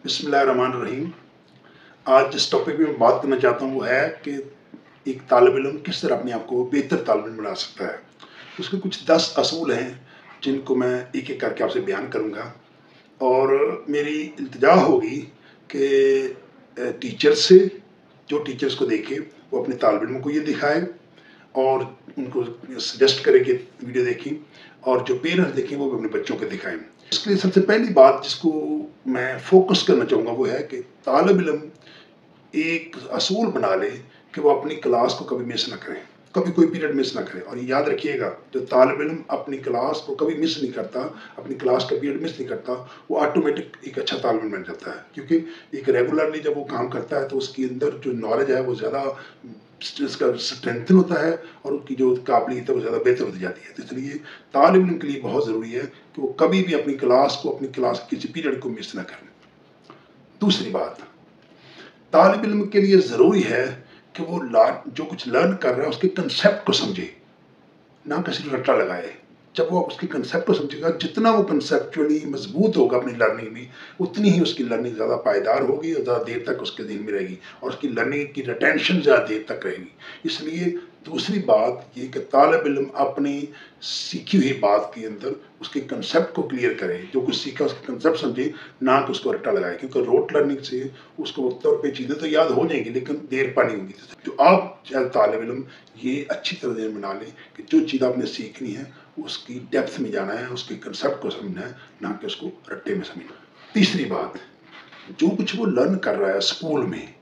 बिस्मिल्लाहिर्रहमानिर्रहीम। आज जिस टॉपिक में मैं बात करना चाहता हूँ वो है कि एक तालिब इल्म किस तरह अपने आप को बेहतर तालिब इल्म बना सकता है। उसके कुछ 10 असूल हैं जिनको मैं एक एक करके आपसे बयान करूँगा, और मेरी इल्तिजा होगी कि टीचर से, जो टीचर्स को देखे वो अपने तालिब इल्म को ये दिखाए और उनको सजेस्ट करें कि वीडियो देखें, और जो पेरेंट्स देखें वो भी अपने बच्चों को दिखाएं। इसके लिए सबसे पहली बात जिसको मैं फोकस करना चाहूँगा वो है कि तालिब इल्म एक असूल बना ले कि वो अपनी क्लास को कभी मिस ना करे, कभी कोई पीरियड मिस ना करे। और ये याद रखिएगा, जो तालिब इल्म अपनी क्लास को कभी मिस नहीं करता, अपनी क्लास का पीरियड मिस नहीं करता, वो ऑटोमेटिक एक अच्छा तालिब इल्म बन जाता है। क्योंकि एक रेगुलरली जब वो काम करता है तो उसके अंदर जो नॉलेज है वो ज़्यादा इसका स्ट्रेंथन होता है और उनकी जो काबिलियत है वो ज़्यादा बेहतर होती जाती है। तो इसलिए तालिब इल्म के लिए बहुत ज़रूरी है कि वो कभी भी अपनी क्लास के किसी पीरियड को मिस ना करें। दूसरी बात, तालिब इल्म के लिए ज़रूरी है कि वो जो कुछ लर्न कर रहा है उसके कंसेप्ट को समझे, ना कि सिर्फ रट्टा लगाए। जब वो उसके कंसेप्ट को समझेगा, जितना वो कंसेप्चुअली मजबूत होगा अपनी लर्निंग में, उतनी ही उसकी लर्निंग ज़्यादा पायदार होगी और ज़्यादा देर तक उसके दिन में रहेगी और उसकी लर्निंग की रिटेंशन ज़्यादा देर तक रहेगी। इसलिए दूसरी बात ये कि तालिब इल्म अपनी सीखी हुई बात के अंदर उसके कंसेप्ट को क्लियर करे, जो कुछ सीखा उसके कंसेप्ट समझे, ना कि उसको रट्टा लगाए। क्योंकि रोट लर्निंग से उसको वक्त तौर पर चीज़ें तो याद हो जाएंगी लेकिन देर पानी होगी। जो आप तालिब इल्म ये अच्छी तरह बना लें कि जो चीज़ आपने सीखनी है उसकी डेप्थ में जाना है, उसके कंसेप्ट को समझना है, ना कि उसको रट्टे में समझना। तीसरी बात, जो कुछ वो लर्न कर रहा है स्कूल में,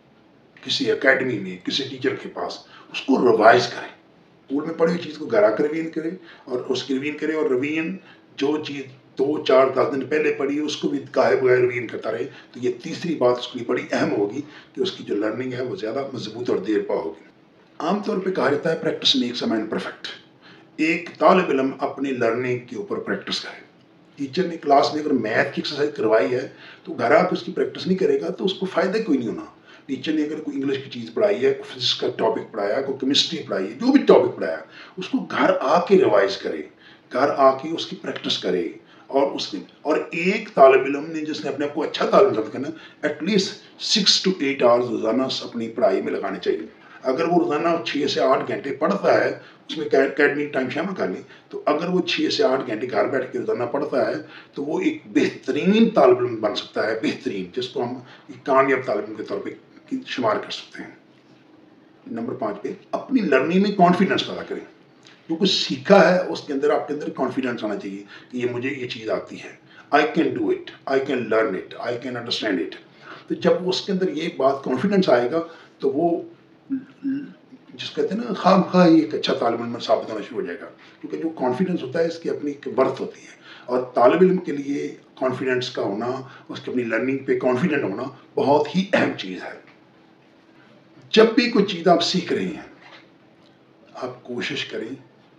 किसी एकेडमी में, किसी टीचर के पास, उसको रिवाइज करें। स्कूल में पढ़ी हुई चीज़ को घर आकर रिवीन करें और उसकी रिवीन करें, और रिवीन जो चीज़ 2, 4, 10 दिन पहले पढ़ी उसको भी काहे बगैर रिवीन करता रहे। तो ये तीसरी बात उसके लिए बड़ी अहम होगी कि उसकी जो लर्निंग है वो ज़्यादा मजबूत और देर पा होगी। आमतौर पर कहा जाता है practice makes a man perfect. एक तालिब इल्म अपनी लर्निंग के ऊपर प्रैक्टिस करे। टीचर ने क्लास में अगर मैथ की एक्सरसाइज करवाई है तो घर आकर उसकी प्रैक्टिस नहीं करेगा तो उसको फ़ायदा कोई नहीं होना। टीचर ने अगर कोई इंग्लिश की चीज़ पढ़ाई है, फिजिक्स का टॉपिक पढ़ाया, कोई केमिस्ट्री पढ़ाई है, जो भी टॉपिक पढ़ाया, उसको घर आके रिवाइज करे, घर आके उसकी प्रैक्टिस करे। और एक तालिब इल्म ने जिसने अपने आप को अच्छा तालिब इल्म करना, एटलीस्ट 6 to 8 आवर्स रोज़ाना अपनी पढ़ाई में लगाने चाहिए। अगर वो रोज़ाना 6 से 8 घंटे पढ़ता है, उसमें एकेडमिक टाइम शामिल कर लें, तो अगर वो 6 से 8 घंटे घर बैठ के रोज़ाना पढ़ता है तो वो एक बेहतरीन तालिब इल्म बन सकता है, बेहतरीन, जिसको हम एक कामयाब तालिब इल्म के तौर पर शुमार कर सकते हैं। नंबर 5 पे अपनी लर्निंग में कॉन्फिडेंस पैदा करें। जो कुछ सीखा है उसके अंदर आपके अंदर कॉन्फिडेंस आना चाहिए कि ये मुझे ये चीज़ आती है, I can do it, I can learn it, I can understand it. तो जब उसके अंदर ये बात कॉन्फिडेंस आएगा तो वो जिसको कहते हैं ना खामखा ही एक अच्छा तालिब इल्म साबित होना शुरू हो जाएगा। क्योंकि जो कॉन्फिडेंस होता है इसकी अपनी एक वर्थ होती है, और तालिब इल्म के लिए कॉन्फिडेंस का होना, उसकी अपनी लर्निंग पे कॉन्फिडेंट होना बहुत ही अहम चीज़ है। जब भी कोई चीज़ आप सीख रहे हैं, आप कोशिश करें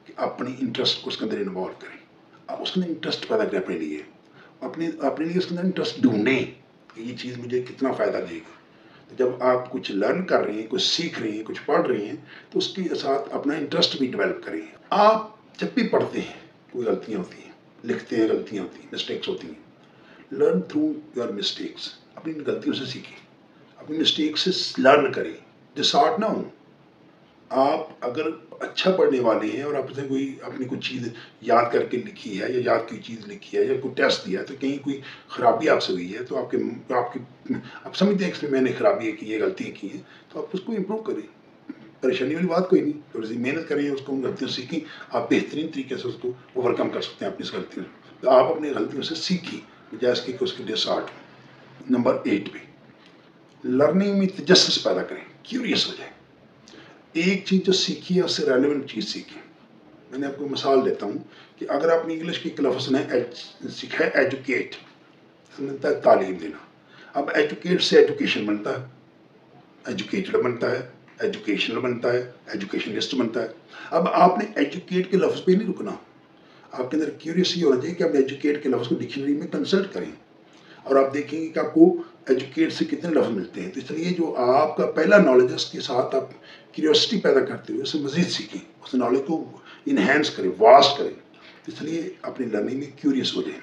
कि अपनी इंटरेस्ट को उसके अंदर इन्वॉल्व करें। आप उसके अंदर इंटरेस्ट पैदा करें अपने लिए, अपने लिए उसके अंदर इंटरेस्ट ढूंढें कि ये चीज़ मुझे कितना फ़ायदा देगी। तो जब आप कुछ लर्न कर रहे हैं, कुछ सीख रहे हैं, कुछ पढ़ रहे हैं, तो उसके साथ अपना इंटरेस्ट भी डेवलप करें। आप जब भी पढ़ते हैं कोई गलतियाँ होती हैं, लिखते हैं गलतियाँ होती हैं, मिस्टेक्स होती हैं, लर्न थ्रू योर मिस्टेक्स। अपनी गलतियों से सीखें, अपनी मिस्टेक से लर्न करें, डिसऑर्ट ना हो। आप अगर अच्छा पढ़ने वाले हैं और आपने कोई अपनी कुछ चीज़ याद करके लिखी है या याद की चीज़ लिखी है या कोई टेस्ट दिया है, तो कहीं कोई ख़राबी आपसे हुई है तो आप समझते हैं कि मैंने ख़राबी की है, गलतियाँ की हैं, तो आप उसको इम्प्रूव करें। परेशानी वाली बात कोई नहीं, थोड़ी सी मेहनत करें, उसको उन गलतियों से सीखें, आप बेहतरीन तरीके से उसको ओवरकम कर सकते हैं अपनी गलतियों से। तो आप अपनी गलतियों से सीखिए बजाय इसके कि उसके डिसऑर्ट हो। नंबर 8 पे लर्निंग में तजस्सुस पैदा करें, क्यूरियस हो जाए। एक चीज़ जो सीखी है उससे रेलेवेंट चीज़ सीखें। मैंने आपको मिसाल देता हूँ कि अगर आपने इंग्लिश की एक लफ्ज़ ने सीखा है एजुकेट, बनता है तालीम देना। अब एजुकेट से एजुकेशन बनता है, एजुकेटेड बनता है, एजुकेशनल बनता है, एजुकेशनिस्ट बनता है। अब आपने एजुकेट के लफ्ज़ पे नहीं रुकना, आपके अंदर क्यूरियसली होना चाहिए कि आप एजुकेट के लफ्ज़ को डिक्शनरी में कंसल्ट करें और आप देखेंगे कि आपको एजुकेट से कितने लफ्ज़ मिलते हैं। तो इसलिए जो आपका पहला नॉलेज है उसके साथ आप क्यूरियोसिटी पैदा करते हुए उससे मज़ीद सीखें, उस नॉलेज को इन्हेंस करें, वास्ट करें। इसलिए अपनी लर्निंग में क्यूरियस हो जाएं।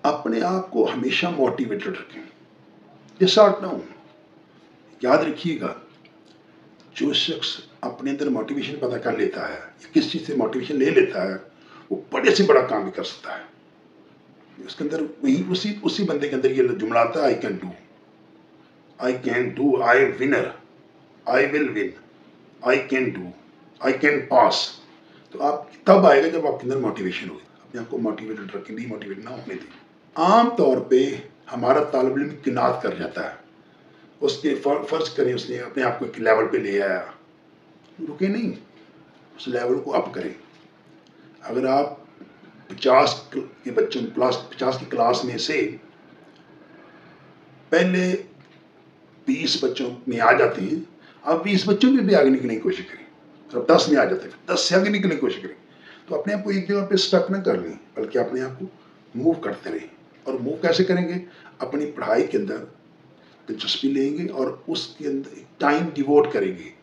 अपने आप को हमेशा मोटिवेटेड रखें। डिसऑर्डर याद रखिएगा, जो शख्स अपने अंदर मोटिवेशन पता कर लेता है या किस चीज़ से मोटिवेशन ले लेता है, वो बड़े से बड़ा काम भी कर सकता है। उसके अंदर वही उसी बंदे के अंदर ये जुमला आता है, I can do, I can do, I am winner, I will win, I can do, I can pass. तो आप तब आएगा जब आपके अंदर मोटिवेशन होगी। अपने आप को मोटिवेटेड रखें, डीमोटिवेट ना होने दें। आम तौर पे हमारा तालिब इल्म किनात कर जाता है, उसके फर्ज करें उसने अपने आप को एक लेवल पे ले आया, रुके नहीं, उस लेवल को अप करें। अगर आप 50 के बच्चों 50 की क्लास में से पहले 20 बच्चों में आ जाते हैं, आप 20 बच्चों में भी आगे निकलने की कोशिश करें। जब 10 में आ जाते हैं, 10 से आगे निकलने की कोशिश करें। तो अपने आप को एक जगह पे स्टक न कर लें, बल्कि अपने आप को मूव करते रहें। और मूव कैसे करेंगे? अपनी पढ़ाई के अंदर दिलचस्पी लेंगे और उसके अंदर टाइम डिवोट करेंगे,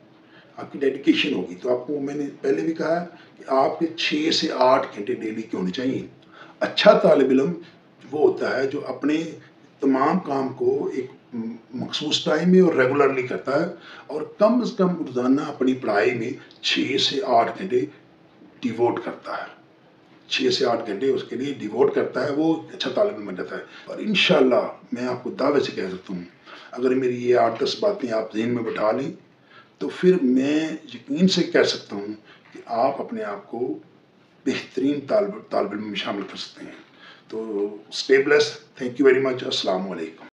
आपकी डेडिकेशन होगी। तो आपको मैंने पहले भी कहा कि आपके 6 से 8 घंटे डेली के होने चाहिए। अच्छा तालिब इल्म वो होता है जो अपने तमाम काम को एक मखसूस टाइम में और रेगुलरली करता है, और कम से कम रोज़ाना अपनी पढ़ाई में 6 से 8 घंटे डिवोट करता है। 6 से 8 घंटे उसके लिए डिवोट करता है, वो अच्छा तालिब इल्म बन जाता है। और इंशाअल्लाह मैं आपको दावे से कह सकता हूँ, अगर मेरी ये 8-10 बातें आप ज़हन में बिठा लें, तो फिर मैं यकीन से कह सकता हूँ कि आप अपने आप को बेहतरीन तालिब इल्म में शामिल कर सकते हैं। तो stay blessed, thank you very much, अस्सलाम वालेकुम।